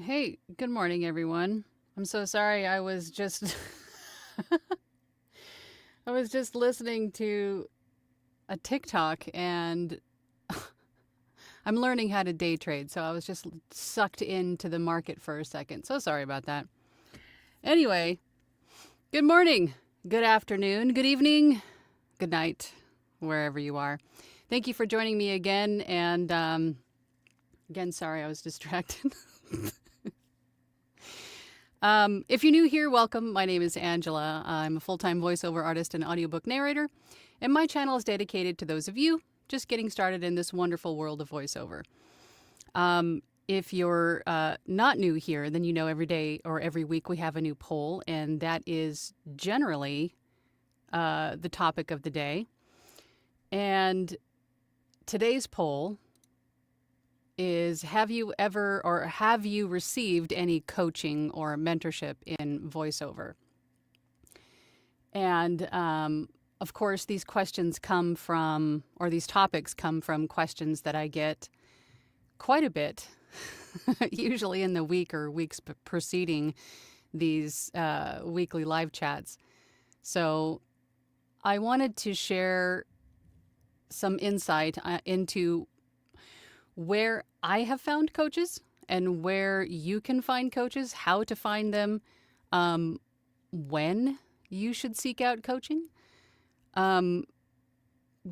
Hey, good morning, everyone. I'm so sorry. I was just I was just listening to a TikTok and I'm learning how to day trade, so I was just sucked into the market for a second. So sorry about that. Anyway, good morning, good afternoon, good evening, good night, wherever you are. Thank you for joining me again. And again, sorry I was distracted. If you're new here, welcome. My name is Angela. I'm a full-time voiceover artist and audiobook narrator, and my channel is dedicated to those of you just getting started in this wonderful world of voiceover. If you're not new here, then you know every day or every week we have a new poll, and that is generally the topic of the day. And today's poll is, have you ever or have you received any coaching or mentorship in voiceover? And of course, these questions come from, or these topics come from questions that I get quite a bit, usually in the week or weeks preceding these weekly live chats. So I wanted to share some insight into where I have found coaches and where you can find coaches, how to find them, when you should seek out coaching,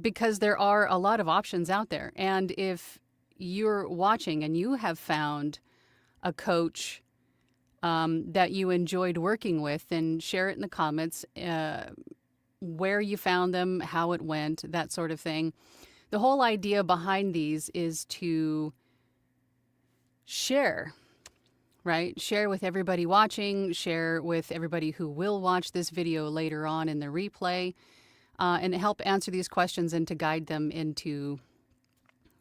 because there are a lot of options out there. And if you're watching and you have found a coach that you enjoyed working with, then share it in the comments, where you found them, how it went, that sort of thing. The whole idea behind these is to share, right? Share with everybody watching, share with everybody who will watch this video later on in the replay, and help answer these questions and to guide them into,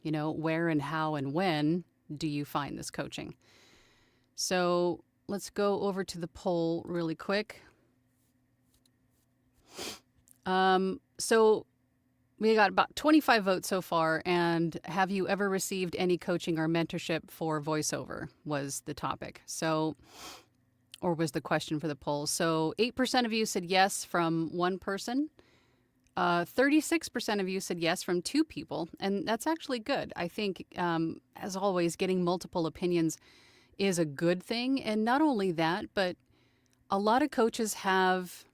you know, where and how and when do you find this coaching. So let's go over to the poll really quick. So we got about 25 votes so far, and have you ever received any coaching or mentorship for voiceover was the topic. So, or was the question for the poll. So 8% of you said yes from one person. 36% of you said yes from two people, and that's actually good. I think, as always, getting multiple opinions is a good thing. And not only that, but A lot of coaches have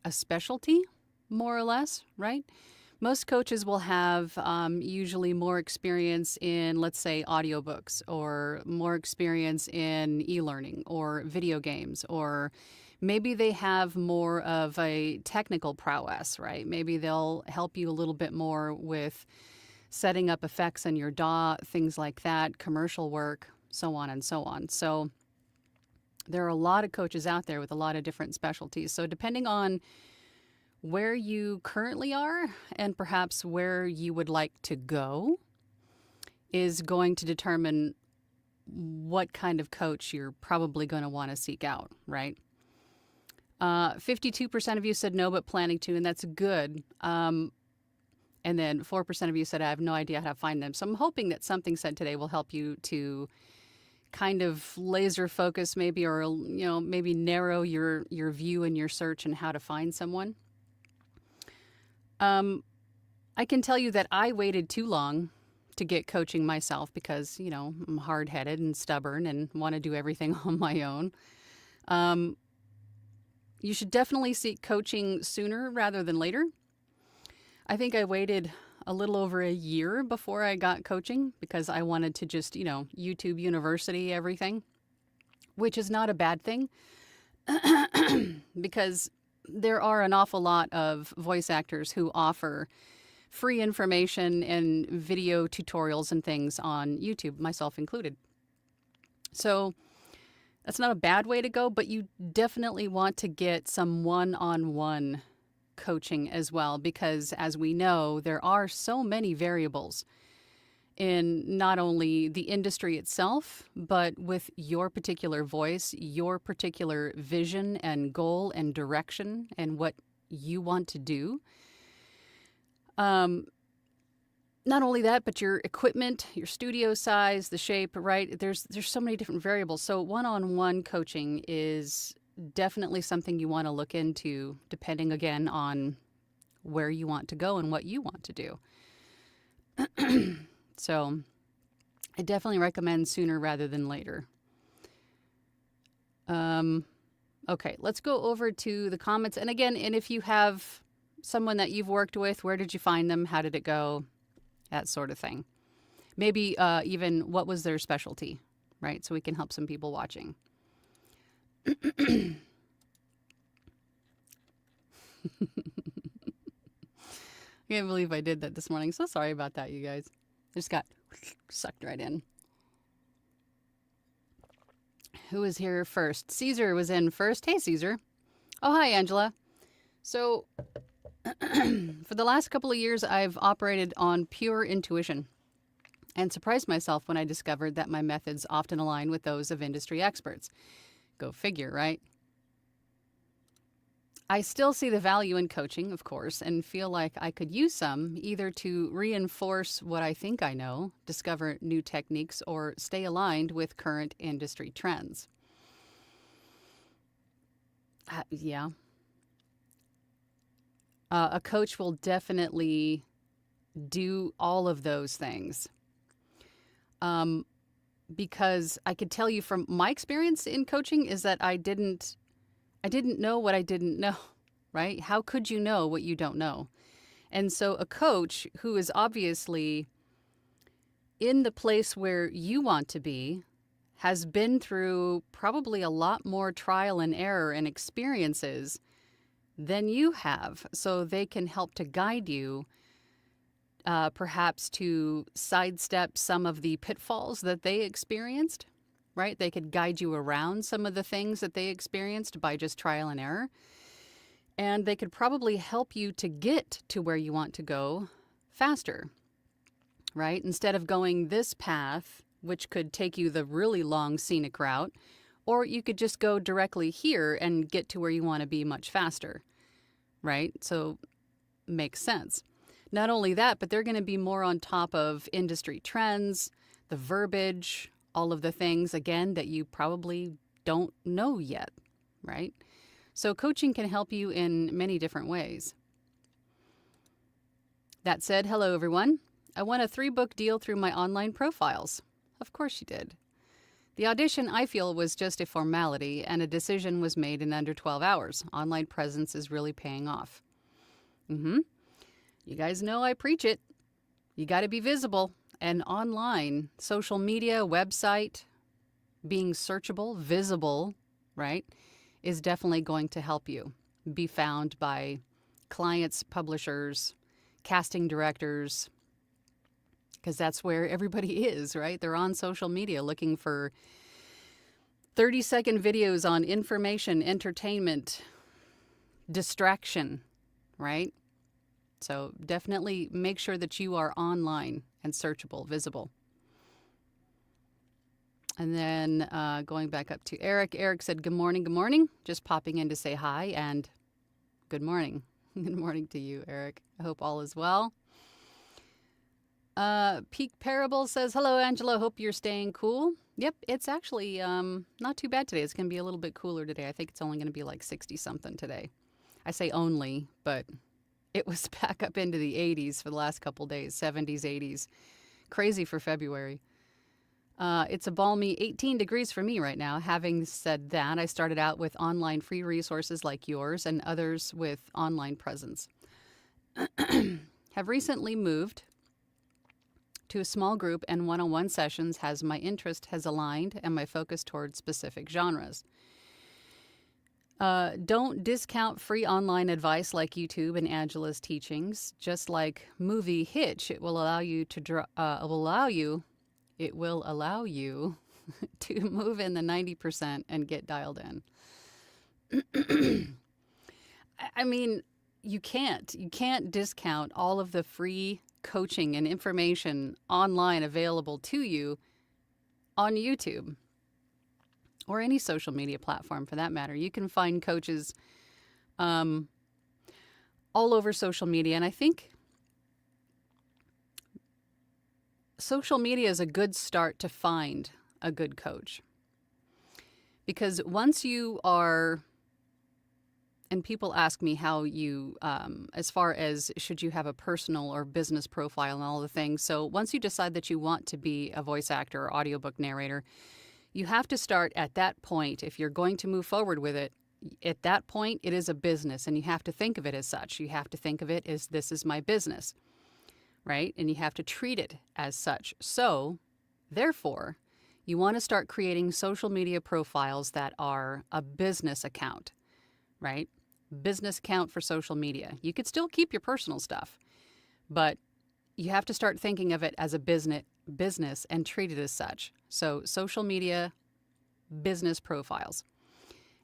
a specialty, more or less, right? Most coaches will have usually more experience in, let's say, audiobooks, or more experience in e-learning or video games, or maybe they have more of a technical prowess, right? Maybe they'll help you a little bit more with setting up effects in your DAW, things like that, commercial work, so on and so on. So there are a lot of coaches out there with a lot of different specialties. So depending on where you currently are and perhaps where you would like to go is going to determine what kind of coach you're probably going to want to seek out, right? 52% of you said no, but planning to, and that's good. And then 4% of you said, I have no idea how to find them. So I'm hoping that something said today will help you to kind of laser focus maybe, or, maybe narrow your view and your search and how to find someone. I can tell you that I waited too long to get coaching myself because, I'm hard-headed and stubborn and want to do everything on my own. You should definitely seek coaching sooner rather than later. I think I waited a little over a year before I got coaching because I wanted to just, YouTube University everything, which is not a bad thing because there are an awful lot of voice actors who offer free information and video tutorials and things on YouTube, myself included. So that's not a bad way to go, but you definitely want to get some one-on-one coaching as well, because as we know, there are so many variables in not only the industry itself, but with your particular voice, your particular vision and goal and direction and what you want to do. Not only that, but your equipment, your studio size, the shape, right? There's so many different variables. So one-on-one coaching is definitely something you want to look into, depending again on where you want to go and what you want to do. So I definitely recommend sooner rather than later. Okay, let's go over to the comments. And again, if you have someone that you've worked with, where did you find them? How did it go? That sort of thing. Maybe even what was their specialty, right? So we can help some people watching. I can't believe I did that this morning. So sorry about that, you guys. I just got sucked right in. Who was here first? Caesar was in first. Hey, Caesar. Oh, hi, Angela. So for the last couple of years, I've operated on pure intuition and surprised myself when I discovered that my methods often align with those of industry experts. Go figure, right? I still see the value in coaching, of course, and feel like I could use some either to reinforce what I think I know, discover new techniques, or stay aligned with current industry trends. Yeah. A coach will definitely do all of those things. Because I could tell you from my experience in coaching is that I didn't know what I didn't know, right? How could you know what you don't know? And so a coach who is obviously in the place where you want to be has been through probably a lot more trial and error and experiences than you have. So they can help to guide you, perhaps to sidestep some of the pitfalls that they experienced. Right? They could guide you around some of the things that they experienced by just trial and error. And they could probably help you to get to where you want to go faster, right? Instead of going this path, which could take you the really long scenic route, or you could just go directly here and get to where you want to be much faster, right? So makes sense. Not only that, but they're going to be more on top of industry trends, the verbiage, all of the things, again, that you probably don't know yet, right? So coaching can help you in many different ways. That said, hello, everyone. I won a 3-book deal through my online profiles. Of course you did. The audition, I feel, was just a formality, and a decision was made in under 12 hours. Online presence is really paying off. You guys know I preach it. You got to be visible. And online, social media, website, being searchable, visible, right, is definitely going to help you be found by clients, publishers, casting directors, because that's where everybody is, right? They're on social media looking for 30-second videos on information, entertainment, distraction, right? So definitely make sure that you are online and searchable, visible. And then going back up to Eric. Eric said, good morning, good morning. Just popping in to say hi and good morning. Good morning to you, Eric. I hope all is well. Peak Parable says, hello, Angela. Hope you're staying cool. Yep, it's actually not too bad today. It's going to be a little bit cooler today. I think it's only going to be like 60-something today. I say only, but it was back up into the 80s for the last couple days, 70s, 80s. Crazy for February. It's a balmy 18 degrees for me right now. Having said that, I started out with online free resources like yours and others with online presence. Have recently moved to a small group and one-on-one sessions as my interest has aligned and my focus towards specific genres. Don't discount free online advice like YouTube and Angela's teachings. Just like movie Hitch, it will allow you to to move in the 90% and get dialed in. I mean, you can't discount all of the free coaching and information online available to you on YouTube or any social media platform for that matter. You can find coaches all over social media. And I think social media is a good start to find a good coach. Because once you are, and people ask me how you, as far as should you have a personal or business profile and all the things. So once you decide that you want to be a voice actor or audiobook narrator, you have to start at that point. If you're going to move forward with it, at that point, it is a business and you have to think of it as such. You have to think of it as this is my business, right? And you have to treat it as such. So therefore, you want to start creating social media profiles that are a business account, right? Business account for social media. You could still keep your personal stuff, but you have to start thinking of it as a business and treat it as such. So social media, business profiles.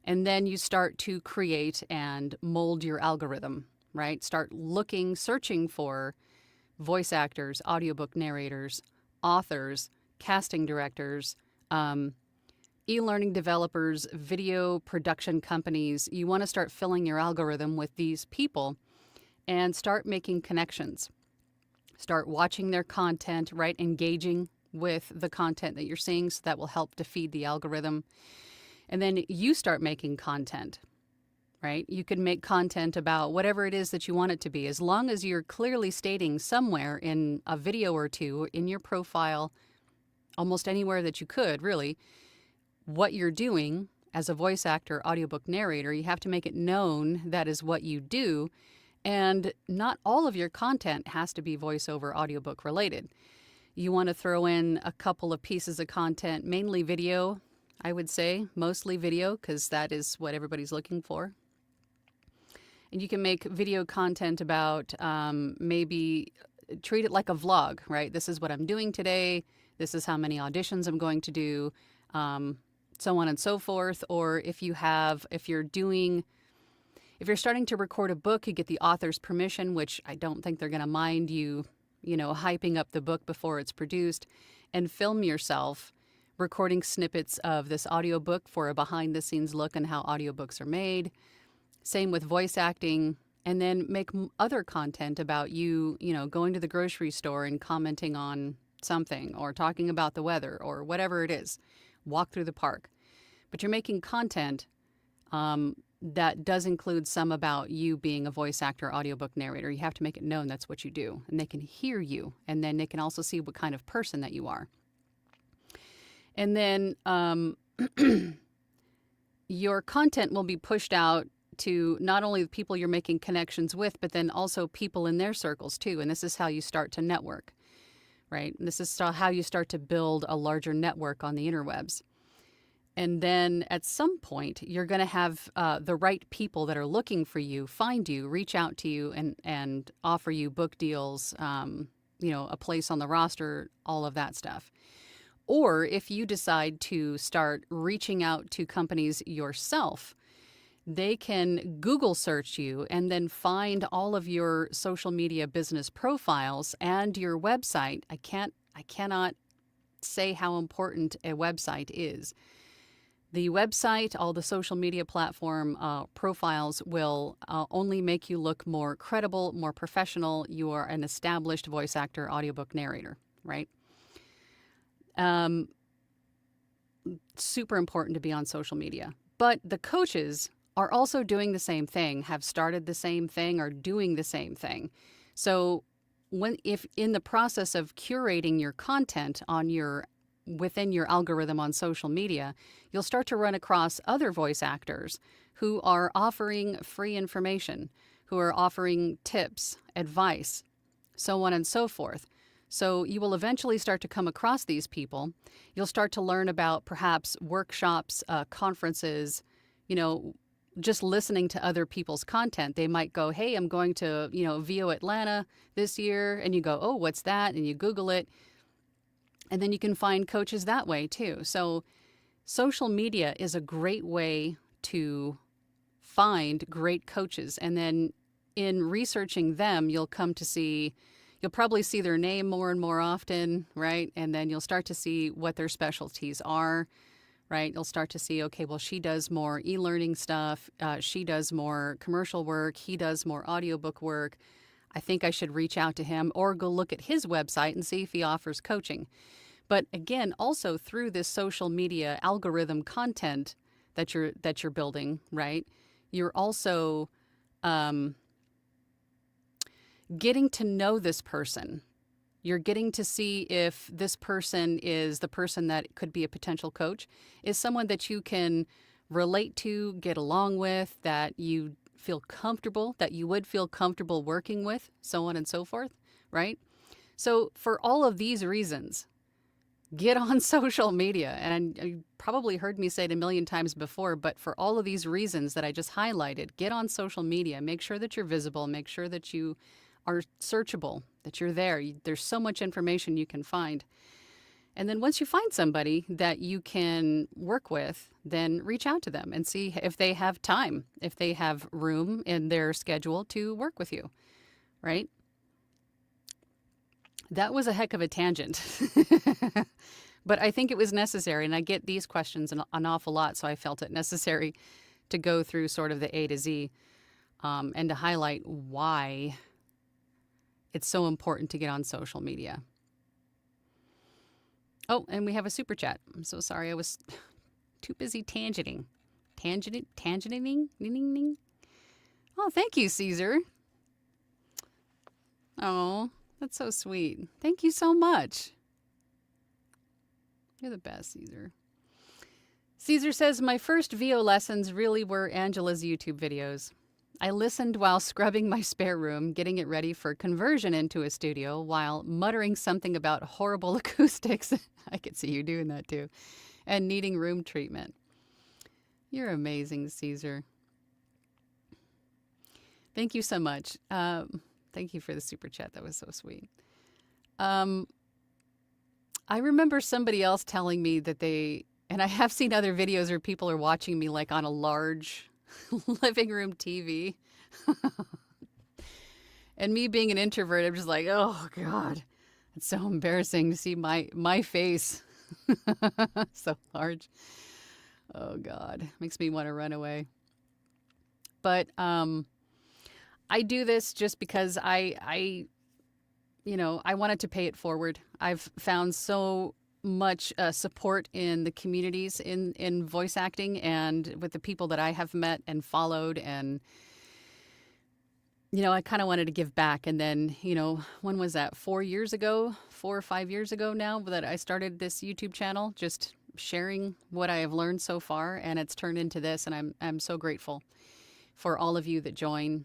And then you start to create and mold your algorithm, right? Start searching for voice actors, audiobook narrators, authors, casting directors, e-learning developers, video production companies. You want to start filling your algorithm with these people and start making connections. Start watching their content, right? Engaging with the content that you're seeing, so that will help to feed the algorithm. And then you start making content, right? You can make content about whatever it is that you want it to be, as long as you're clearly stating somewhere in a video or two, in your profile, almost anywhere that you could, really, what you're doing as a voice actor, audiobook narrator. You have to make it known that is what you do. And not all of your content has to be voiceover audiobook related. You want to throw in a couple of pieces of content, mainly video, I would say, mostly video, because that is what everybody's looking for. And you can make video content about maybe treat it like a vlog, right? This is what I'm doing today. This is how many auditions I'm going to do, so on and so forth. Or if you're starting to record a book, you get the author's permission, which I don't think they're going to mind you hyping up the book before it's produced, and film yourself recording snippets of this audiobook for a behind-the-scenes look on how audiobooks are made. Same with voice acting. And then make other content about you going to the grocery store and commenting on something, or talking about the weather, or whatever it is. Walk through the park. But you're making content that does include some about you being a voice actor, audiobook narrator. You have to make it known that's what you do, and they can hear you, and then they can also see what kind of person that you are. And then your content will be pushed out to not only the people you're making connections with, but then also people in their circles too. And this is how you start to network, right? And this is how you start to build a larger network on the interwebs. And then at some point, you're going to have the right people that are looking for you find you, reach out to you, and offer you book deals, a place on the roster, all of that stuff. Or if you decide to start reaching out to companies yourself, they can Google search you and then find all of your social media business profiles and your website. I cannot say how important a website is. The website, all the social media platform profiles will only make you look more credible, more professional. You are an established voice actor, audiobook narrator, right? Super important to be on social media. But the coaches are also doing the same thing, have started the same thing, are doing the same thing. So if in the process of curating your content within your algorithm on social media, you'll start to run across other voice actors who are offering free information, who are offering tips, advice, so on and so forth. So you will eventually start to come across these people. You'll start to learn about perhaps workshops, conferences, just listening to other people's content. They might go, hey, I'm going to, VO Atlanta this year. And you go, oh, what's that? And you Google it. And then you can find coaches that way too. So social media is a great way to find great coaches. And then in researching them, you'll probably see their name more and more often, right? And then you'll start to see what their specialties are, right? You'll start to see, okay, well, she does more e-learning stuff. She does more commercial work. He does more audiobook work. I think I should reach out to him or go look at his website and see if he offers coaching. But again, also through this social media algorithm content that you're building, right? You're also getting to know this person. You're getting to see if this person is the person that could be a potential coach, is someone that you can relate to, get along with, that you feel comfortable, that you would feel comfortable working with, so on and so forth, right? So for all of these reasons, get on social media. And you probably heard me say it a million times before, but for all of these reasons that I just highlighted, get on social media. Make sure that you're visible. Make sure that you are searchable, that you're there. There's so much information you can find. And then once you find somebody that you can work with, then reach out to them and see if they have time, if they have room in their schedule to work with you, right? That was a heck of a tangent, but I think it was necessary. And I get these questions an awful lot, so I felt it necessary to go through sort of the A to Z and to highlight why it's so important to get on social media. Oh, and we have a super chat. I'm so sorry. I was too busy tangenting. Tangenting? Oh, thank you, Caesar. Oh, that's so sweet. Thank you so much. You're the best, Caesar. Caesar says, my first VO lessons really were Angela's YouTube videos. I listened while scrubbing my spare room, getting it ready for conversion into a studio while muttering something about horrible acoustics. I could see you doing that too. And needing room treatment. You're amazing, Caesar. Thank you so much. Thank you for the super chat. That was so sweet. I remember somebody else telling me that and I have seen other videos where people are watching me like on a large living room TV. And me being an introvert, I'm just like, oh God, it's so embarrassing to see my face so large. Oh God, makes me want to run away. But I do this just because I wanted to pay it forward. I've found so much support in the communities in voice acting and with the people that I have met and followed. And, I kind of wanted to give back. And then, when was that? 4 or 5 years ago now that I started this YouTube channel, just sharing what I have learned so far, and it's turned into this, and I'm so grateful for all of you that join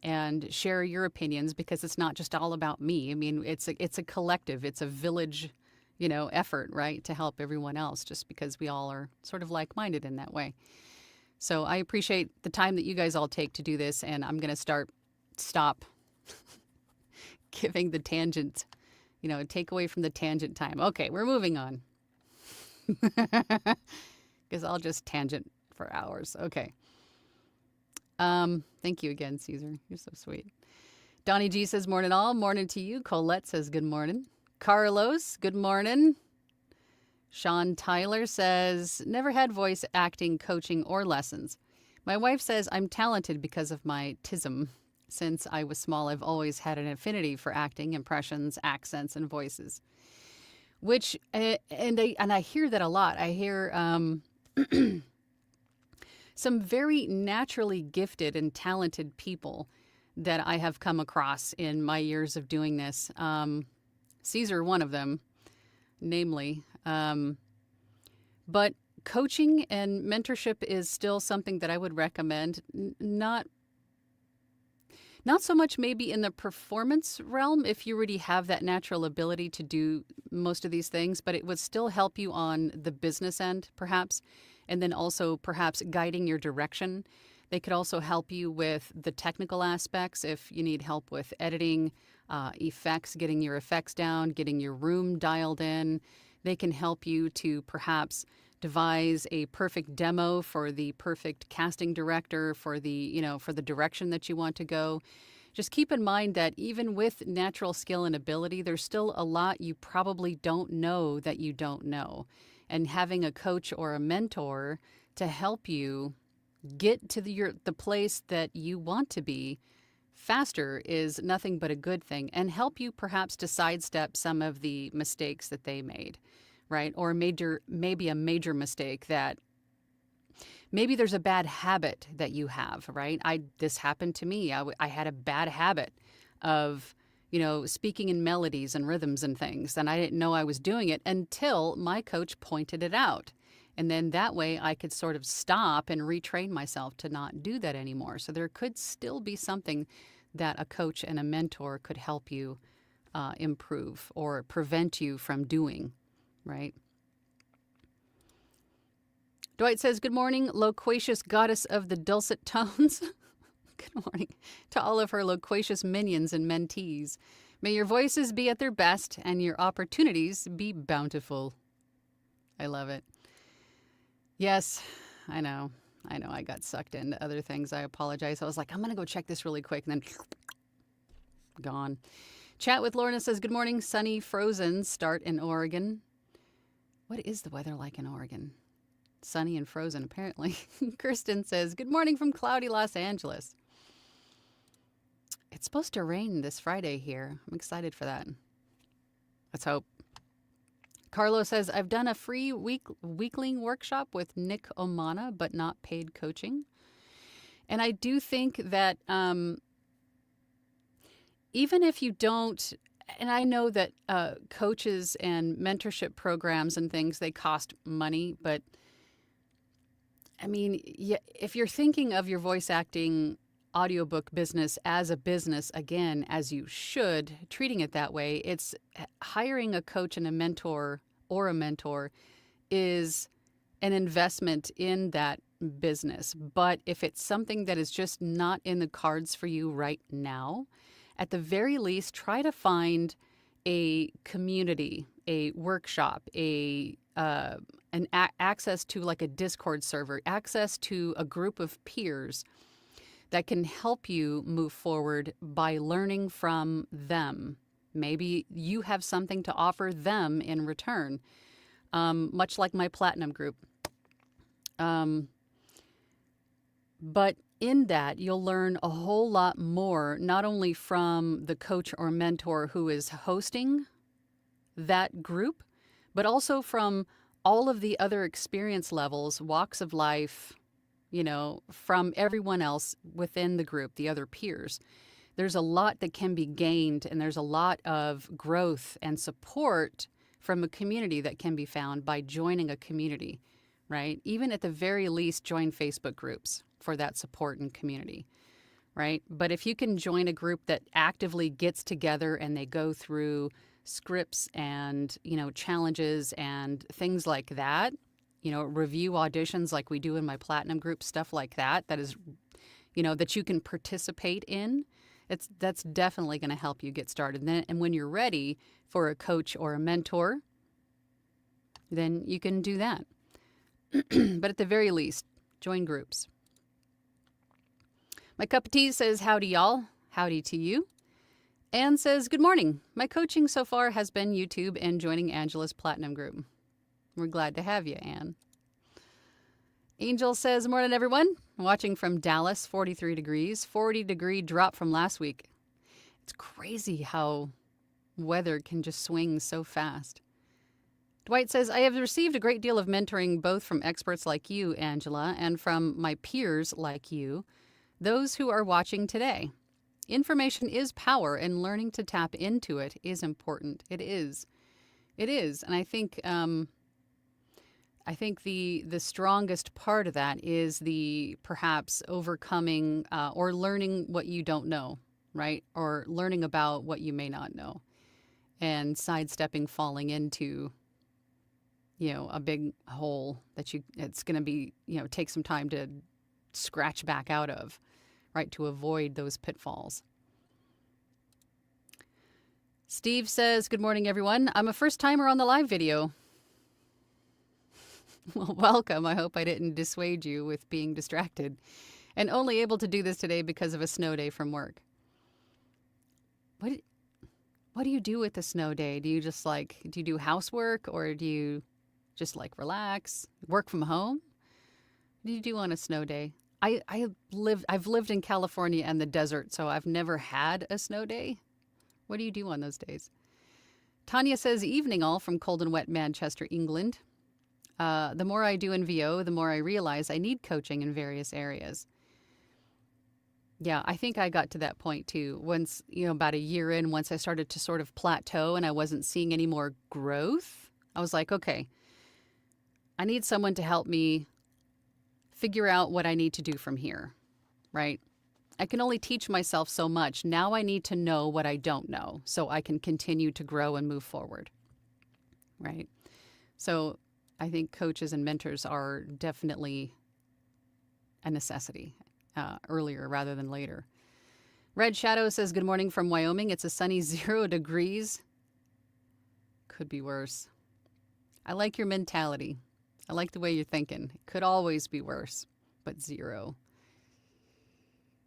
and share your opinions, because it's not just all about me. I mean, it's a collective, it's a village, effort, right, to help everyone else, just because we all are sort of like-minded in that way. So I appreciate the time that you guys all take to do this, and I'm going to stop giving the tangent, take away from the tangent time. Okay, we're moving on. Because I'll just tangent for hours. Okay. Thank you again, Caesar. You're so sweet. Donnie G says, morning all. Morning to you. Colette says, good morning. Carlos, good morning. Sean Tyler says, never had voice acting, coaching, or lessons. My wife says I'm talented because of my tism. Since I was small, I've always had an affinity for acting, impressions, accents, and voices. Which, and I hear that a lot. I hear some very naturally gifted and talented people that I have come across in my years of doing this. Caesar, one of them, namely. But coaching and mentorship is still something that I would recommend. Not so much maybe in the performance realm, if you already have that natural ability to do most of these things, but it would still help you on the business end, perhaps, and then also perhaps guiding your direction. They could also help you with the technical aspects if you need help with editing, effects, getting your effects down, getting your room dialed in. They can help you to perhaps devise a perfect demo for the perfect casting director for the, for the direction that you want to go. Just keep in mind that even with natural skill and ability, there's still a lot you probably don't know that you don't know. And having a coach or a mentor to help you get to the place that you want to be faster is nothing but a good thing, and help you perhaps to sidestep some of the mistakes that they made, right? Or maybe a major mistake that maybe there's a bad habit that you have, right? This happened to me. I had a bad habit of, speaking in melodies and rhythms and things, and I didn't know I was doing it until my coach pointed it out. And then that way I could sort of stop and retrain myself to not do that anymore. So there could still be something that a coach and a mentor could help you improve or prevent you from doing, right? Dwight says, good morning, loquacious goddess of the dulcet tones. Good morning to all of her loquacious minions and mentees. May your voices be at their best and your opportunities be bountiful. I love it. Yes, I know. I got sucked into other things. I apologize. I was like, I'm going to go check this really quick, and then gone. Chat with Lorna says, good morning, sunny, frozen start in Oregon. What is the weather like in Oregon? Sunny and frozen, apparently. Kirsten says, good morning from cloudy Los Angeles. It's supposed to rain this Friday here. I'm excited for that. Let's hope. Carlos says, I've done a free weekling workshop with Nick Omana, but not paid coaching. And I do think that even if you don't, and I know that coaches and mentorship programs and things, they cost money, but I mean, if you're thinking of your voice acting audiobook business as a business, again, as you should, treating it that way, it's hiring a coach and a mentor or a mentor is an investment in that business. But if it's something that is just not in the cards for you right now, at the very least, try to find a community, a workshop, access to like a Discord server, access to a group of peers that can help you move forward by learning from them. Maybe you have something to offer them in return, much like my Platinum group. But in that, you'll learn a whole lot more, not only from the coach or mentor who is hosting that group, but also from all of the other experience levels, walks of life, from everyone else within the group, the other peers. There's a lot that can be gained, and there's a lot of growth and support from a community that can be found by joining a community, right? Even at the very least, join Facebook groups for that support and community, right? But if you can join a group that actively gets together and they go through scripts and, challenges and things like that, review auditions like we do in my platinum group, stuff like that, that is, that you can participate in, that's definitely going to help you get started. And when you're ready for a coach or a mentor, then you can do that. But at the very least, join groups. My cup of tea says, howdy y'all. Howdy to you. Anne says, good morning. My coaching so far has been YouTube and joining Angela's Platinum group. We're glad to have you, Anne. Angel says, morning everyone. Watching from Dallas, 43 degrees, 40-degree drop from last week. It's crazy how weather can just swing so fast. Dwight says, I have received a great deal of mentoring both from experts like you, Angela, and from my peers like you, those who are watching today. Information is power, and learning to tap into it is important. It is. It is. And I think the strongest part of that is the perhaps overcoming or learning what you don't know, right? Or learning about what you may not know and sidestepping falling into, a big hole that it's going to be, take some time to scratch back out of, right? To avoid those pitfalls. Steve says, good morning, everyone. I'm a first timer on the live video. Well, welcome. I hope I didn't dissuade you with being distracted and only able to do this today because of a snow day from work. What do you do with the snow day? Do you just do you do housework, or do you just relax, work from home? What do you do on a snow day? I've lived in California and the desert, so I've never had a snow day. What do you do on those days? Tanya says, evening all from cold and wet Manchester, England. The more I do in VO, the more I realize I need coaching in various areas. Yeah, I think I got to that point too. Once, about a year in, once I started to sort of plateau and I wasn't seeing any more growth, I was like, okay, I need someone to help me figure out what I need to do from here, right? I can only teach myself so much. Now I need to know what I don't know so I can continue to grow and move forward, right? So I think coaches and mentors are definitely a necessity earlier rather than later. Red Shadow says, good morning from Wyoming. It's a sunny 0 degrees. Could be worse. I like your mentality. I like the way you're thinking. It could always be worse, but 0.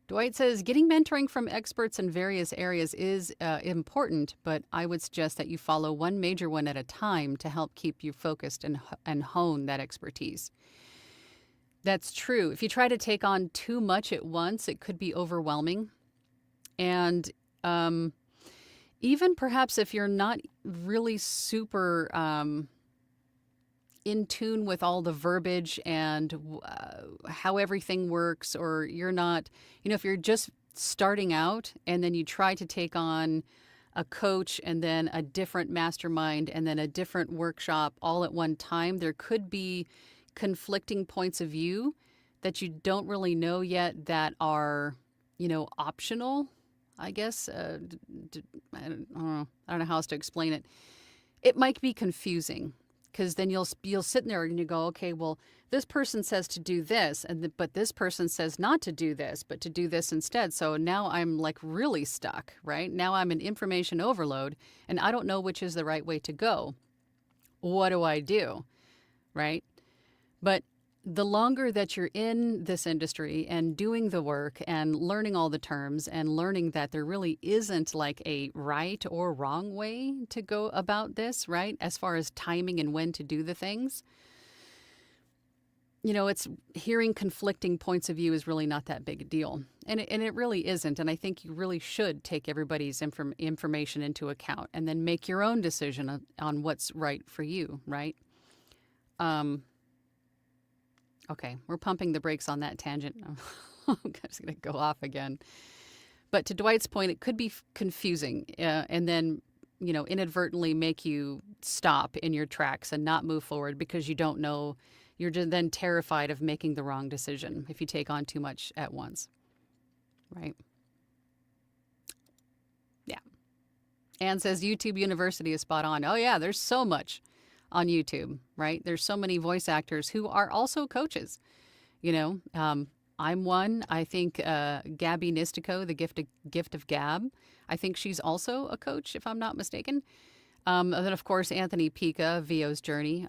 Dwight says, getting mentoring from experts in various areas is important, but I would suggest that you follow one major one at a time to help keep you focused and hone that expertise. That's true. If you try to take on too much at once, it could be overwhelming. And even perhaps if you're not really super in tune with all the verbiage and how everything works, or you're not, if you're just starting out and then you try to take on a coach and then a different mastermind and then a different workshop all at one time, there could be conflicting points of view that you don't really know yet that are, optional, I guess. I don't know how else to explain it. It might be confusing. Because then you'll sit there and you go, okay, well, this person says to do this, but this person says not to do this, but to do this instead. So now I'm really stuck, right? Now I'm in information overload, and I don't know which is the right way to go. What do I do, right? But the longer that you're in this industry and doing the work and learning all the terms and learning that there really isn't a right or wrong way to go about this, right? As far as timing and when to do the things, it's hearing conflicting points of view is really not that big a deal. And it really isn't. And I think you really should take everybody's information into account and then make your own decision on what's right for you, right? Okay, we're pumping the brakes on that tangent. I'm just going to go off again. But to Dwight's point, it could be confusing. And then inadvertently make you stop in your tracks and not move forward because you don't know. You're then terrified of making the wrong decision if you take on too much at once, right? Yeah. Anne says YouTube University is spot on. Oh, yeah, there's so much on YouTube, right? There's so many voice actors who are also coaches. I'm one. I think Gabby Nistico, the gift of Gab, I think she's also a coach, if I'm not mistaken. And then, of course, Anthony Pica, VO's Journey.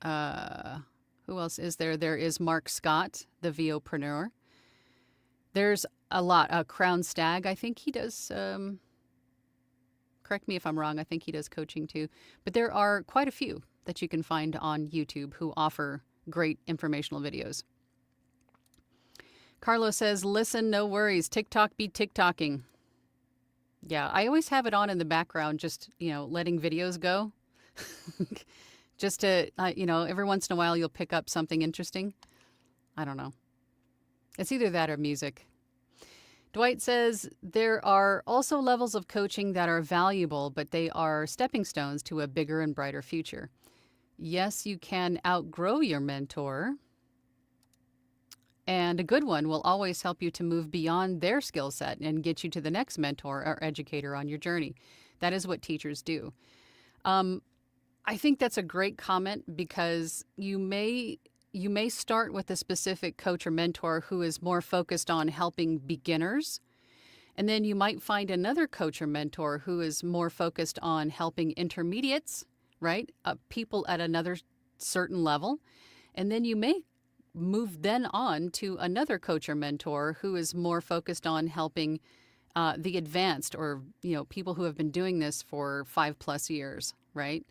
Who else is there? There is Mark Scott, the VOpreneur. There's a lot. Crown Stag, I think he does. Correct me if I'm wrong. I think he does coaching too. But there are quite a few that you can find on YouTube who offer great informational videos. Carlos says, listen, no worries. TikTok be TikToking. Yeah, I always have it on in the background, just, letting videos go. Just to, every once in a while you'll pick up something interesting. I don't know. It's either that or music. Dwight says, there are also levels of coaching that are valuable, but they are stepping stones to a bigger and brighter future. Yes, you can outgrow your mentor. And a good one will always help you to move beyond their skill set and get you to the next mentor or educator on your journey. That is what teachers do. I think that's a great comment because you may start with a specific coach or mentor who is more focused on helping beginners. And then you might find another coach or mentor who is more focused on helping intermediates, right? People at another certain level. And then you may move then on to another coach or mentor who is more focused on helping the advanced or, people who have been doing this for 5+ years, right?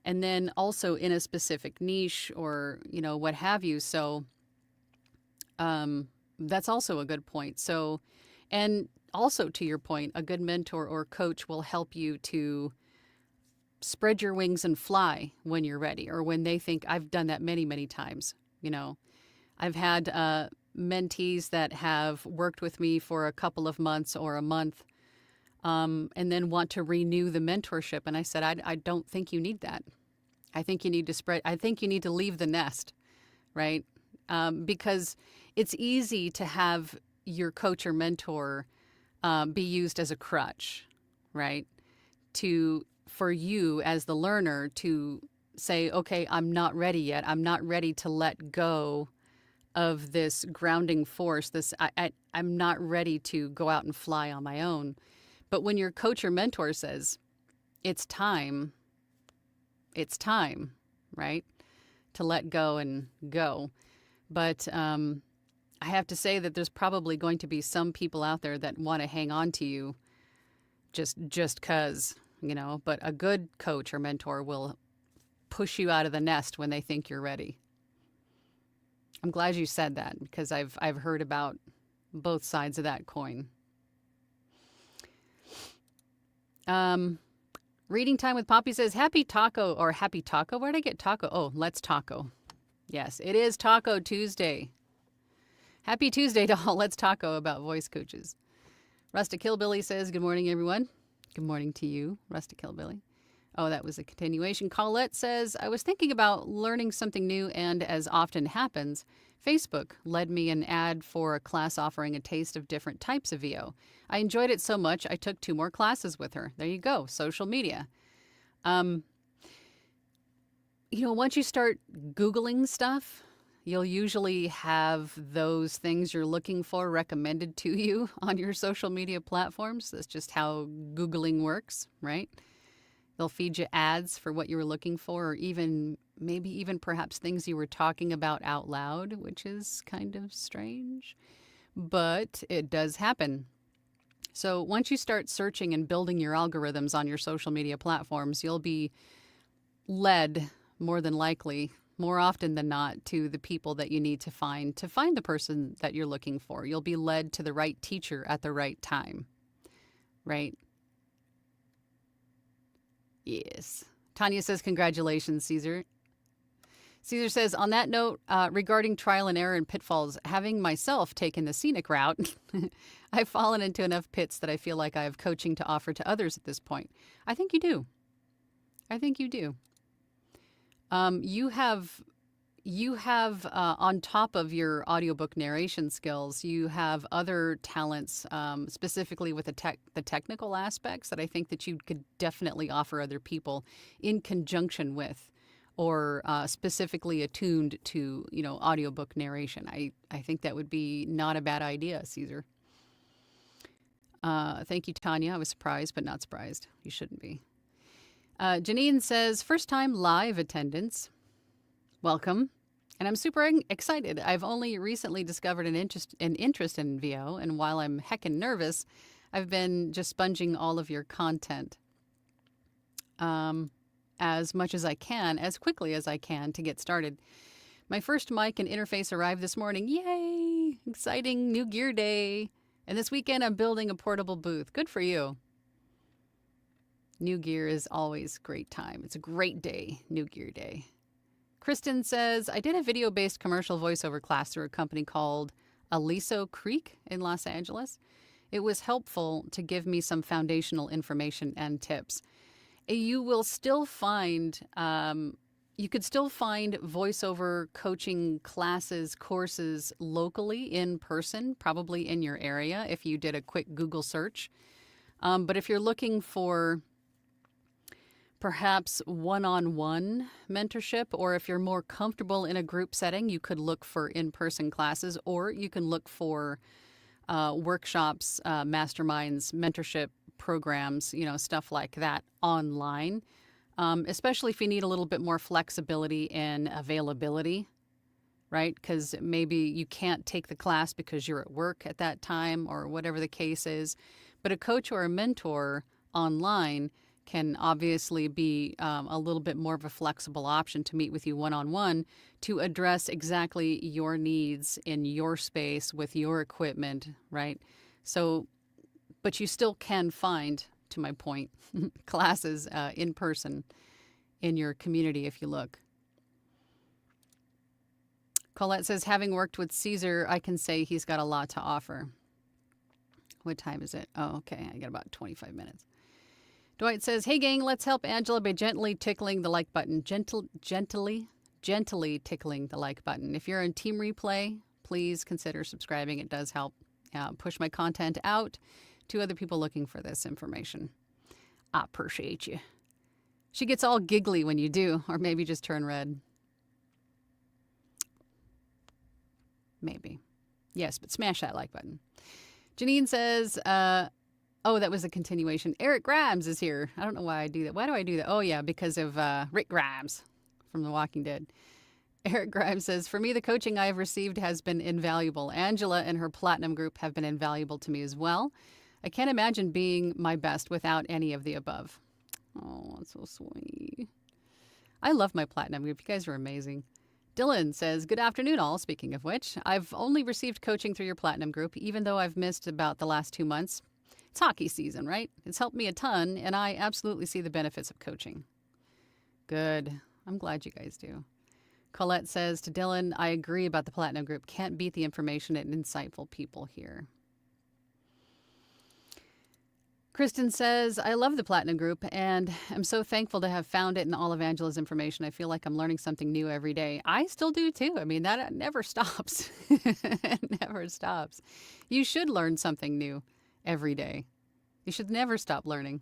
And then also in a specific niche or, what have you. So that's also a good point. So, and also to your point, a good mentor or coach will help you to spread your wings and fly when you're ready or when they think. I've done that many, many times. I've had mentees that have worked with me for a couple of months or a month and then want to renew the mentorship. And I said, I don't think you need that. I think you need to leave the nest, right? Because it's easy to have your coach or mentor be used as a crutch, right? For you as the learner to say, okay, I'm not ready yet. I'm not ready to let go of this grounding force. I'm not ready to go out and fly on my own. But when your coach or mentor says, it's time, right? To let go and go. But I have to say that there's probably going to be some people out there that want to hang on to you just 'cause, but a good coach or mentor will push you out of the nest when they think you're ready. I'm glad you said that because I've heard about both sides of that coin. Reading Time with Poppy says, happy taco. Where'd I get taco? Oh, let's taco. Yes, it is Taco Tuesday. Happy Tuesday to all. Let's taco about voice coaches. Rustic Hillbilly says, good morning, everyone. Good morning to you, Rustic Hillbilly. Oh, that was a continuation. Colette says, I was thinking about learning something new, and as often happens, Facebook led me an ad for a class offering a taste of different types of VO. I enjoyed it so much, I took 2 more classes with her. There you go, social media. Once you start Googling stuff, you'll usually have those things you're looking for recommended to you on your social media platforms. That's just how Googling works, right? They'll feed you ads for what you were looking for, or maybe even perhaps things you were talking about out loud, which is kind of strange, but it does happen. So once you start searching and building your algorithms on your social media platforms, you'll be led, more than likely, more often than not, to the people that you need to find the person that you're looking for. You'll be led to the right teacher at the right time, right? Yes. Tanya says, congratulations, Caesar. Caesar says, on that note, regarding trial and error and pitfalls, having myself taken the scenic route, I've fallen into enough pits that I feel like I have coaching to offer to others at this point. I think you do. I think you do. You have on top of your audiobook narration skills, you have other talents, specifically with the technical aspects that I think that you could definitely offer other people in conjunction with, or specifically attuned to, audiobook narration. I think that would be not a bad idea, Caesar. Thank you, Tanya. I was surprised, but not surprised. You shouldn't be. Janine says, first time live attendance. Welcome. And I'm super excited. I've only recently discovered an interest in VO, and while I'm heckin' nervous, I've been just sponging all of your content as much as I can, as quickly as I can to get started. My first mic and interface arrived this morning. Yay! Exciting new gear day. And this weekend I'm building a portable booth. Good for you. New gear is always a great time. It's a great day, New Gear Day. Kristen says, I did a video-based commercial voiceover class through a company called Aliso Creek in Los Angeles. It was helpful to give me some foundational information and tips. You will still find, you could still find voiceover coaching classes, courses locally in person, probably in your area if you did a quick Google search. But if you're looking for perhaps one-on-one mentorship, or if you're more comfortable in a group setting, you could look for in-person classes, or you can look for workshops, masterminds, mentorship programs, stuff like that online, especially if you need a little bit more flexibility and availability, right? Because maybe you can't take the class because you're at work at that time or whatever the case is. But a coach or a mentor online can obviously be a little bit more of a flexible option to meet with you one-on-one to address exactly your needs in your space with your equipment, right? So, but you still can find, to my point, classes in person in your community if you look. Colette says, having worked with Caesar, I can say he's got a lot to offer. What time is it? Oh, okay. I got about 25 minutes. Dwight says, hey, gang, let's help Angela by gently tickling the like button. Gently tickling the like button. If you're in Team Replay, please consider subscribing. It does help push my content out to other people looking for this information. I appreciate you. She gets all giggly when you do, or maybe just turn red. Maybe. Yes, but smash that like button. Janine says, oh, that was a continuation. Eric Grimes is here. I don't know why I do that. Why do I do that? Oh, yeah, because of Rick Grimes from The Walking Dead. Eric Grimes says, for me, the coaching I have received has been invaluable. Angela and her Platinum group have been invaluable to me as well. I can't imagine being my best without any of the above. Oh, that's so sweet. I love my Platinum group. You guys are amazing. Dylan says, good afternoon, all. Speaking of which, I've only received coaching through your Platinum group, even though I've missed about the last 2 months. It's hockey season, right? It's helped me a ton, and I absolutely see the benefits of coaching. Good. I'm glad you guys do. Colette says to Dylan, I agree about the Platinum group. Can't beat the information and insightful people here. Kristen says, I love the Platinum group, and I'm so thankful to have found it in all of Angela's information. I feel like I'm learning something new every day. I still do, too. I mean, that never stops. It never stops. You should learn something new every day. You should never stop learning.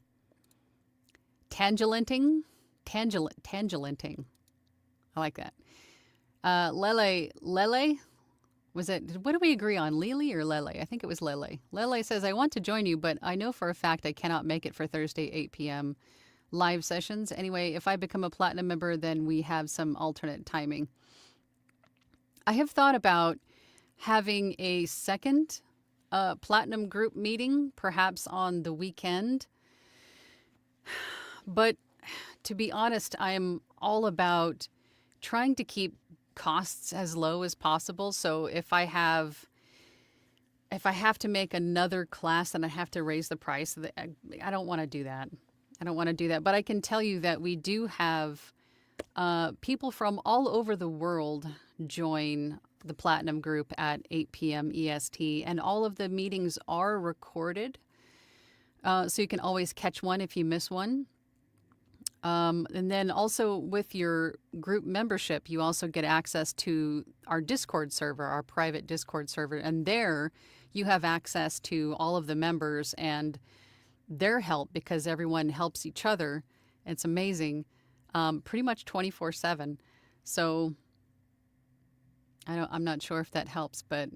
Tangenting. I like that. Lele? Was it, what do we agree on, Lily or Lele? I think it was Lele. Lele says, I want to join you, but I know for a fact I cannot make it for Thursday, 8 p.m. live sessions. Anyway, if I become a Platinum member, then we have some alternate timing. I have thought about having a second Platinum group meeting, perhaps on the weekend. But to be honest, I am all about trying to keep costs as low as possible. So if I have to make another class, then I have to raise the price. I don't want to do that. But I can tell you that we do have People from all over the world join the Platinum group at 8 p.m. EST, and all of the meetings are recorded. So you can always catch one if you miss one. And then also with your group membership, you also get access to our Discord server, our private Discord server. And there you have access to all of the members and their help because everyone helps each other. It's amazing. Pretty much 24/7. So I'm not sure if that helps, but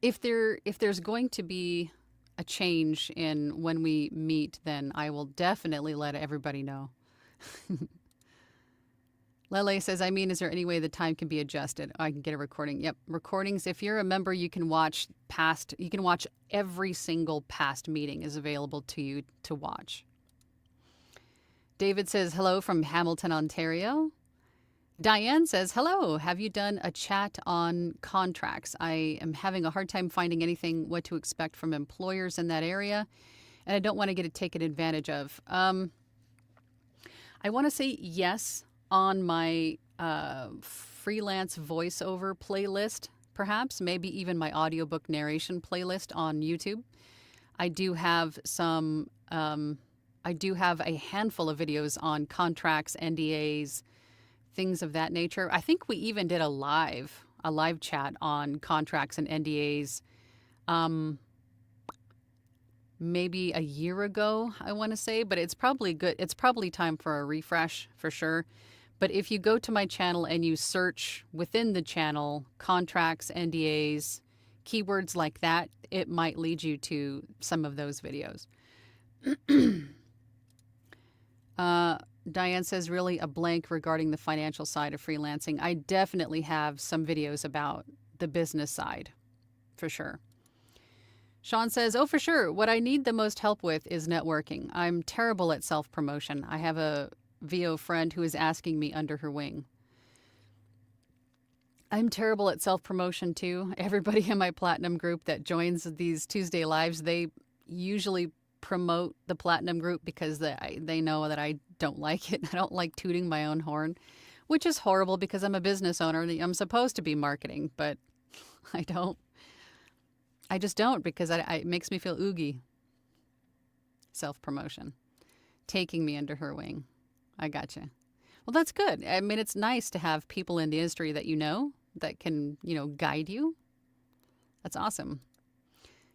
if there's going to be a change in when we meet, then I will definitely let everybody know. Lele says, I mean, is there any way the time can be adjusted? I can get a recording. Yep. Recordings. If you're a member, you can watch every single past meeting is available to you to watch. David says, hello from Hamilton, Ontario. Diane says, hello, have you done a chat on contracts? I am having a hard time finding what to expect from employers in that area, and I don't want to get it taken advantage of. I want to say yes on my freelance voiceover playlist, perhaps, maybe even my audiobook narration playlist on YouTube. I do have a handful of videos on contracts, NDAs, things of that nature. I think we even did a live chat on contracts and NDAs maybe a year ago, I want to say, but it's probably good. It's probably time for a refresh for sure. But if you go to my channel and you search within the channel contracts, NDAs, keywords like that, it might lead you to some of those videos. Diane says, really a blank regarding the financial side of freelancing. I definitely have some videos about the business side, for sure. Sean says, oh, for sure. What I need the most help with is networking. I'm terrible at self-promotion. I have a VO friend who is asking me under her wing. I'm terrible at self-promotion too. Everybody in my Platinum group that joins these Tuesday Lives, they usually promote the Platinum group because they know that I don't like it. I don't like tooting my own horn, which is horrible because I'm a business owner and I'm supposed to be marketing, but I don't. I just don't because it makes me feel oogie. Self-promotion. Taking me under her wing. I gotcha. Well, that's good. I mean, it's nice to have people in the industry that that can, guide you. That's awesome.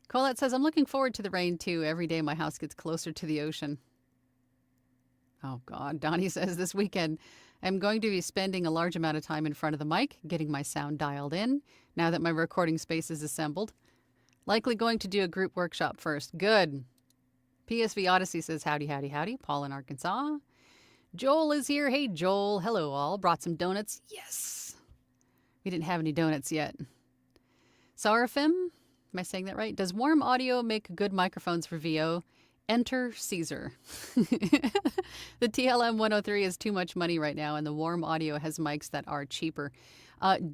Colette says, I'm looking forward to the rain too. Every day my house gets closer to the ocean. Oh, God. Donnie says, this weekend I'm going to be spending a large amount of time in front of the mic, getting my sound dialed in, now that my recording space is assembled. Likely going to do a group workshop first. Good. PSV Odyssey says, howdy, howdy, howdy. Paul in Arkansas. Joel is here. Hey, Joel. Hello, all. Brought some donuts. Yes. We didn't have any donuts yet. Sarafim, am I saying that right? Does Warm Audio make good microphones for VO? Enter Caesar. The TLM 103 is too much money right now, and the Warm Audio has mics that are cheaper.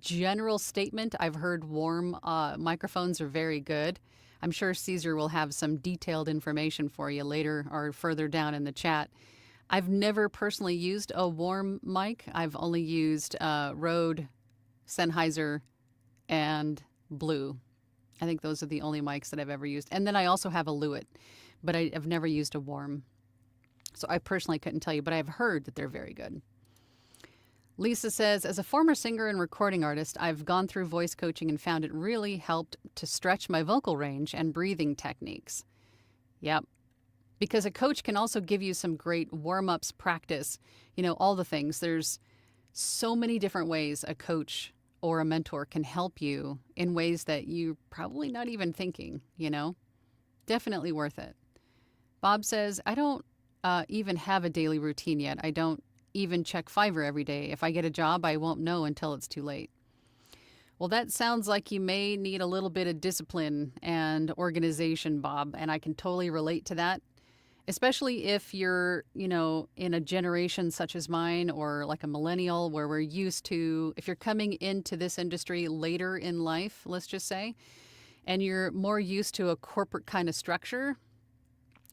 General statement, I've heard Warm microphones are very good. I'm sure Caesar will have some detailed information for you later or further down in the chat. I've never personally used a Warm mic. I've only used Rode, Sennheiser, and Blue. I think those are the only mics that I've ever used. And then I also have a Lewitt, but I've never used a Warm. So I personally couldn't tell you, but I've heard that they're very good. Lisa says, as a former singer and recording artist, I've gone through voice coaching and found it really helped to stretch my vocal range and breathing techniques. Yep. Because a coach can also give you some great warm-ups, practice, all the things. There's so many different ways a coach or a mentor can help you in ways that you're probably not even thinking, Definitely worth it. Bob says, I don't even have a daily routine yet. I don't even check Fiverr every day. If I get a job, I won't know until it's too late. Well, that sounds like you may need a little bit of discipline and organization, Bob, and I can totally relate to that, especially if you're, in a generation such as mine or like a millennial where we're used to, if you're coming into this industry later in life, let's just say, and you're more used to a corporate kind of structure,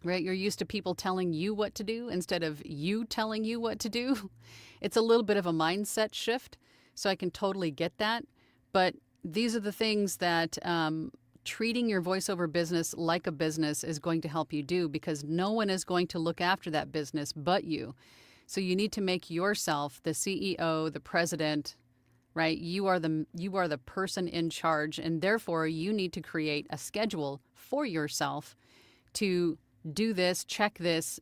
right? You're used to people telling you what to do instead of you telling you what to do. It's a little bit of a mindset shift. So I can totally get that. But these are the things that treating your voiceover business like a business is going to help you do, because no one is going to look after that business but you. So you need to make yourself the CEO, the president, right? You are the person in charge, and therefore you need to create a schedule for yourself to do this, check this,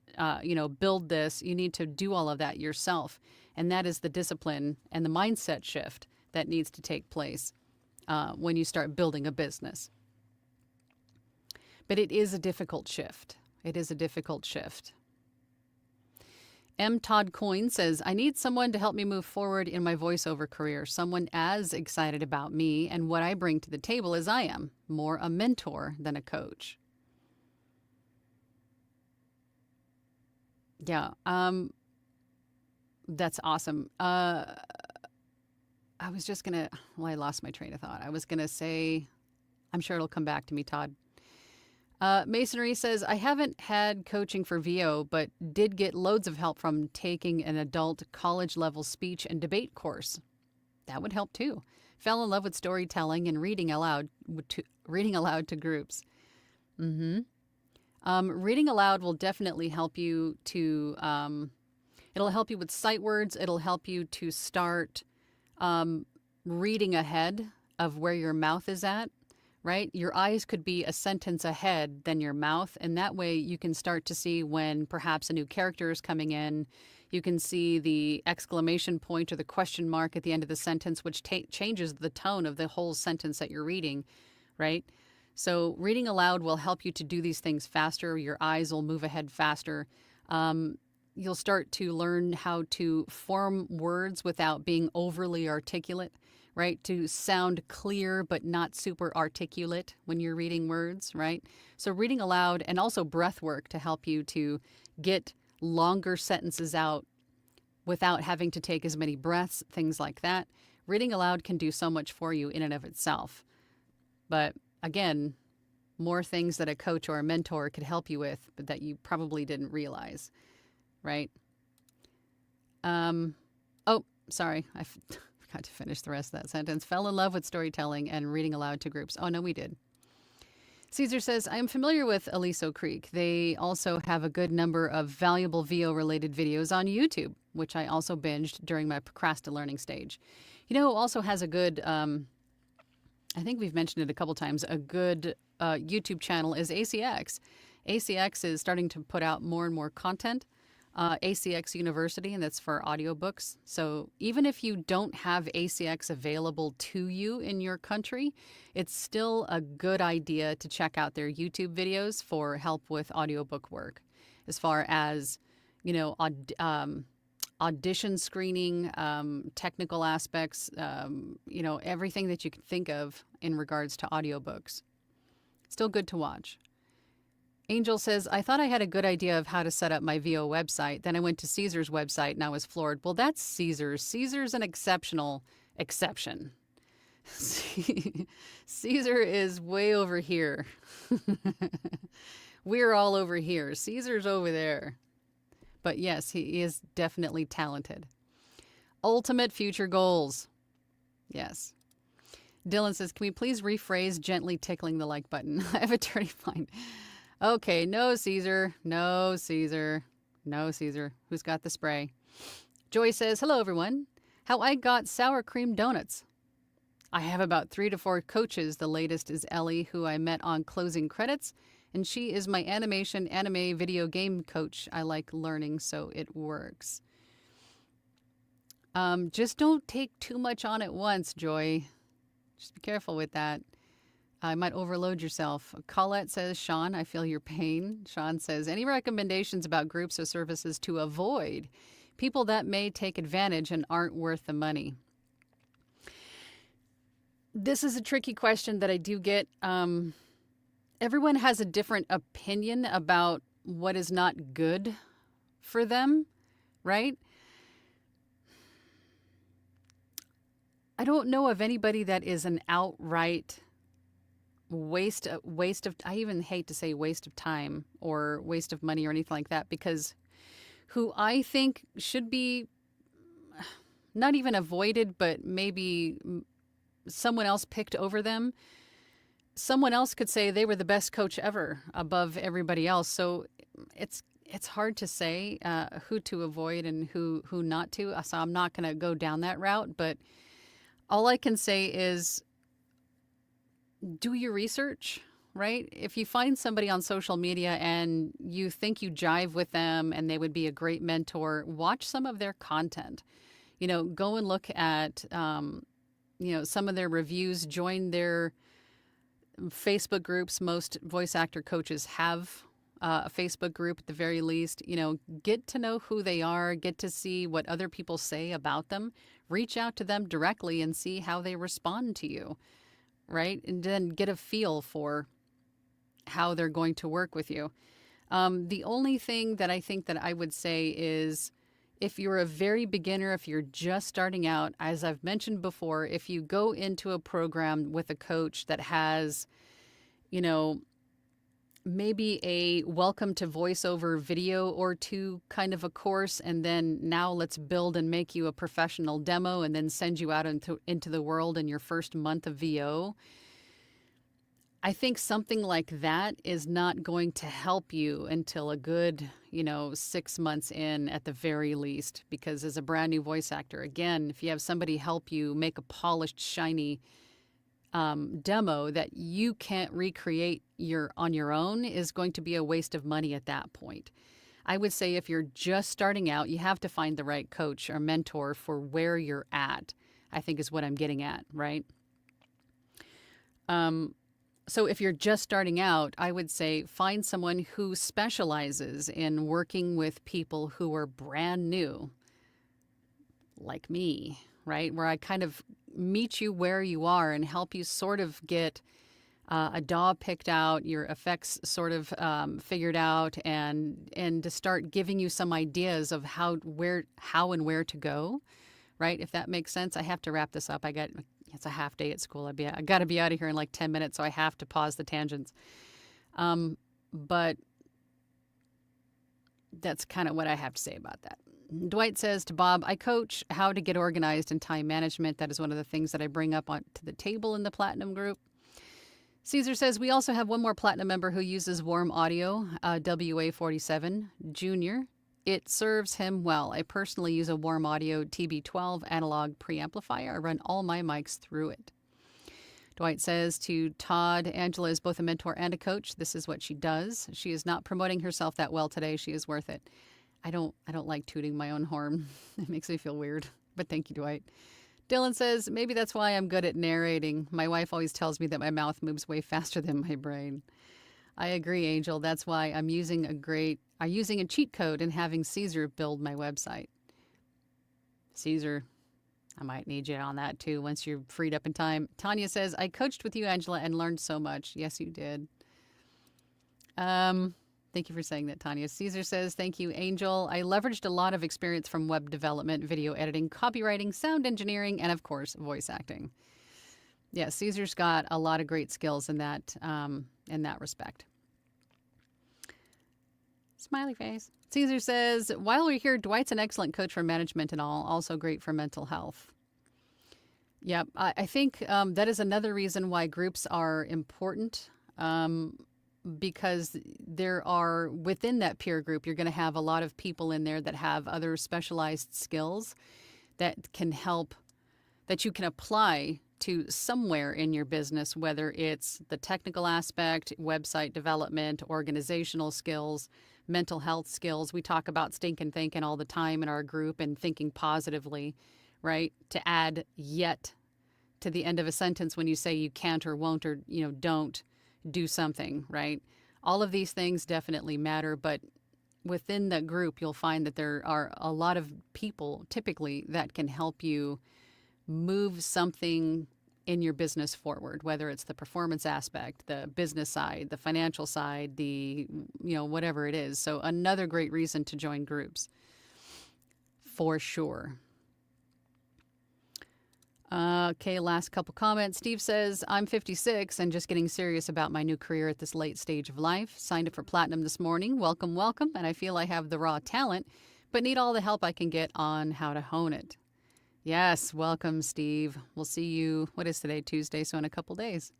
build this. You need to do all of that yourself. And that is the discipline and the mindset shift that needs to take place when you start building a business. But it is a difficult shift. It is a difficult shift. M. Todd Coyne says, I need someone to help me move forward in my voiceover career, someone as excited about me and what I bring to the table as I am, more a mentor than a coach. Yeah, that's awesome. I was just going to, I lost my train of thought. I was going to say, I'm sure it'll come back to me, Todd. Masonry says, I haven't had coaching for VO, but did get loads of help from taking an adult college-level speech and debate course. That would help too. Fell in love with storytelling and reading aloud to groups. Reading aloud will definitely help you to, it'll help you with sight words. It'll help you to start reading ahead of where your mouth is at. Right? Your eyes could be a sentence ahead than your mouth. And that way you can start to see when perhaps a new character is coming in. You can see the exclamation point or the question mark at the end of the sentence, which changes the tone of the whole sentence that you're reading. Right? So reading aloud will help you to do these things faster. Your eyes will move ahead faster. You'll start to learn how to form words without being overly articulate. Right? To sound clear but not super articulate when you're reading words, right? So reading aloud, and also breath work to help you to get longer sentences out without having to take as many breaths, things like that. Reading aloud can do so much for you in and of itself. But again, more things that a coach or a mentor could help you with, but that you probably didn't realize, right? Sorry. Forgot to finish the rest of that sentence. Fell in love with storytelling and reading aloud to groups. Oh, no, we did. Caesar says, I am familiar with Aliso Creek. They also have a good number of valuable VO-related videos on YouTube, which I also binged during my procrastinate learning stage. You know, also has a good, I think we've mentioned it a couple times, a good YouTube channel is ACX. ACX is starting to put out more and more content. ACX University, and that's for audiobooks. So even if you don't have ACX available to you in your country, it's still a good idea to check out their YouTube videos for help with audiobook work. As far as, audition screening, technical aspects, everything that you can think of in regards to audiobooks. Still good to watch. Angel says, I thought I had a good idea of how to set up my VO website. Then I went to Caesar's website and I was floored. Well, that's Caesar's. Caesar's an exceptional exception. Caesar is way over here. We're all over here. Caesar's over there. But yes, he is definitely talented. Ultimate future goals. Yes. Dylan says, can we please rephrase gently tickling the like button? I have a dirty mind. Okay, no, Caesar. No, Caesar. No, Caesar. Who's got the spray? Joy says, hello, everyone. How I got sour cream donuts. I have about 3 to 4 coaches. The latest is Ellie, who I met on Closing Credits, and she is my anime video game coach. I like learning, so it works. Just don't take too much on at once, Joy. Just be careful with that. I might overload yourself. Colette says, Sean, I feel your pain. Sean says, any recommendations about groups or services to avoid people that may take advantage and aren't worth the money? This is a tricky question that I do get. Everyone has a different opinion about what is not good for them, right? I don't know of anybody that is an outright waste of, I even hate to say waste of time or waste of money or anything like that, because who I think should be not even avoided, but maybe someone else picked over them. Someone else could say they were the best coach ever above everybody else. So it's hard to say who to avoid and who not to. So I'm not going to go down that route. But all I can say is do your research, right? If you find somebody on social media and you think you jive with them and they would be a great mentor, watch some of their content. Go and look at, some of their reviews, join their Facebook groups. Most voice actor coaches have a Facebook group at the very least. Get to know who they are, get to see what other people say about them, reach out to them directly and see how they respond to you, right? And then get a feel for how they're going to work with you. The only thing that I think that I would say is if you're a very beginner, if you're just starting out, as I've mentioned before, if you go into a program with a coach that has, maybe a welcome to voiceover video or two kind of a course, and then now let's build and make you a professional demo and then send you out into the world in your first month of VO. I think something like that is not going to help you until a good, 6 months in at the very least, because as a brand new voice actor, again, if you have somebody help you make a polished, shiny demo that you can't recreate on your own is going to be a waste of money at that point. I would say if you're just starting out, you have to find the right coach or mentor for where you're at, I think is what I'm getting at, right? So if you're just starting out, I would say find someone who specializes in working with people who are brand new, like me, right? Where I kind of meet you where you are and help you sort of get a DAW picked out, your effects sort of figured out, and to start giving you some ideas of how and where to go, right? If that makes sense. I have to wrap this up. It's a half day at school. I got to be out of here in like 10 minutes, so I have to pause the tangents. But that's kind of what I have to say about that. Dwight says to Bob, I coach how to get organized in time management. That is one of the things that I bring up to the table in the Platinum group. Caesar says, we also have one more Platinum member who uses Warm Audio, WA47 Junior. It serves him well. I personally use a Warm Audio TB12 analog preamplifier. I run all my mics through it. Dwight says to Todd, Angela is both a mentor and a coach. This is what she does. She is not promoting herself that well today. She is worth it. I don't like tooting my own horn. It makes me feel weird. But thank you, Dwight. Dylan says, maybe that's why I'm good at narrating. My wife always tells me that my mouth moves way faster than my brain. I agree, Angel. That's why I'm using a cheat code and having Caesar build my website. Caesar, I might need you on that too once you're freed up in time. Tanya says, I coached with you, Angela, and learned so much. Yes, you did. Thank you for saying that, Tanya. Caesar says, thank you, Angel. I leveraged a lot of experience from web development, video editing, copywriting, sound engineering, and of course, voice acting. Yeah, Caesar's got a lot of great skills in that respect. Smiley face. Caesar says, while we're here, Dwight's an excellent coach for management and all, also great for mental health. Yep, I think that is another reason why groups are important, because there are, within that peer group, you're going to have a lot of people in there that have other specialized skills that can help, that you can apply to somewhere in your business, whether it's the technical aspect, website development, organizational skills, mental health skills. We talk about stinking thinking all the time in our group and thinking positively, right? To add yet to the end of a sentence when you say you can't or won't or, don't do something, right? All of these things definitely matter, but within the group, you'll find that there are a lot of people typically that can help you move something in your business forward, whether it's the performance aspect, the business side, the financial side, the, whatever it is. So another great reason to join groups, for sure. Okay, last couple comments. Steve says, I'm 56 and just getting serious about my new career at this late stage of life. Signed up for Platinum this morning. Welcome, welcome. And I feel I have the raw talent, but need all the help I can get on how to hone it. Yes, welcome, Steve. We'll see you, what is today, Tuesday, so in a couple days.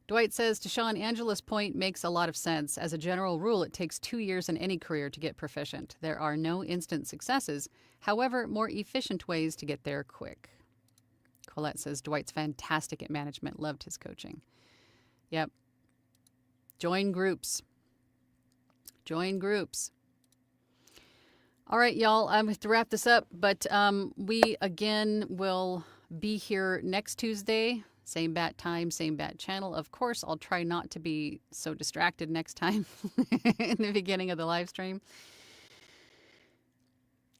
Dwight says, to Sean, Angela's point makes a lot of sense. As a general rule, it takes 2 years in any career to get proficient. There are no instant successes. However, more efficient ways to get there quick. Colette says, Dwight's fantastic at management. Loved his coaching. Yep. Join groups. Join groups. All right, y'all, I'm going to wrap this up, but we, again, will be here next Tuesday. Same bat time, same bat channel. Of course, I'll try not to be so distracted next time in the beginning of the live stream.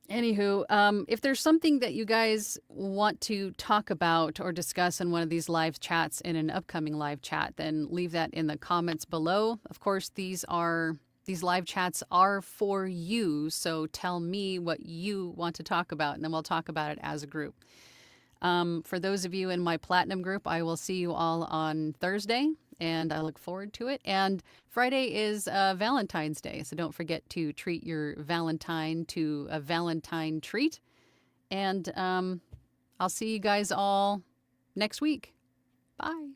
Anywho, if there's something that you guys want to talk about or discuss in one of these live chats in an upcoming live chat, then leave that in the comments below. Of course, these live chats are for you, so tell me what you want to talk about, and then we'll talk about it as a group. For those of you in my Platinum group, I will see you all on Thursday, and I look forward to it. And Friday is Valentine's Day, so don't forget to treat your Valentine to a Valentine treat. And I'll see you guys all next week. Bye.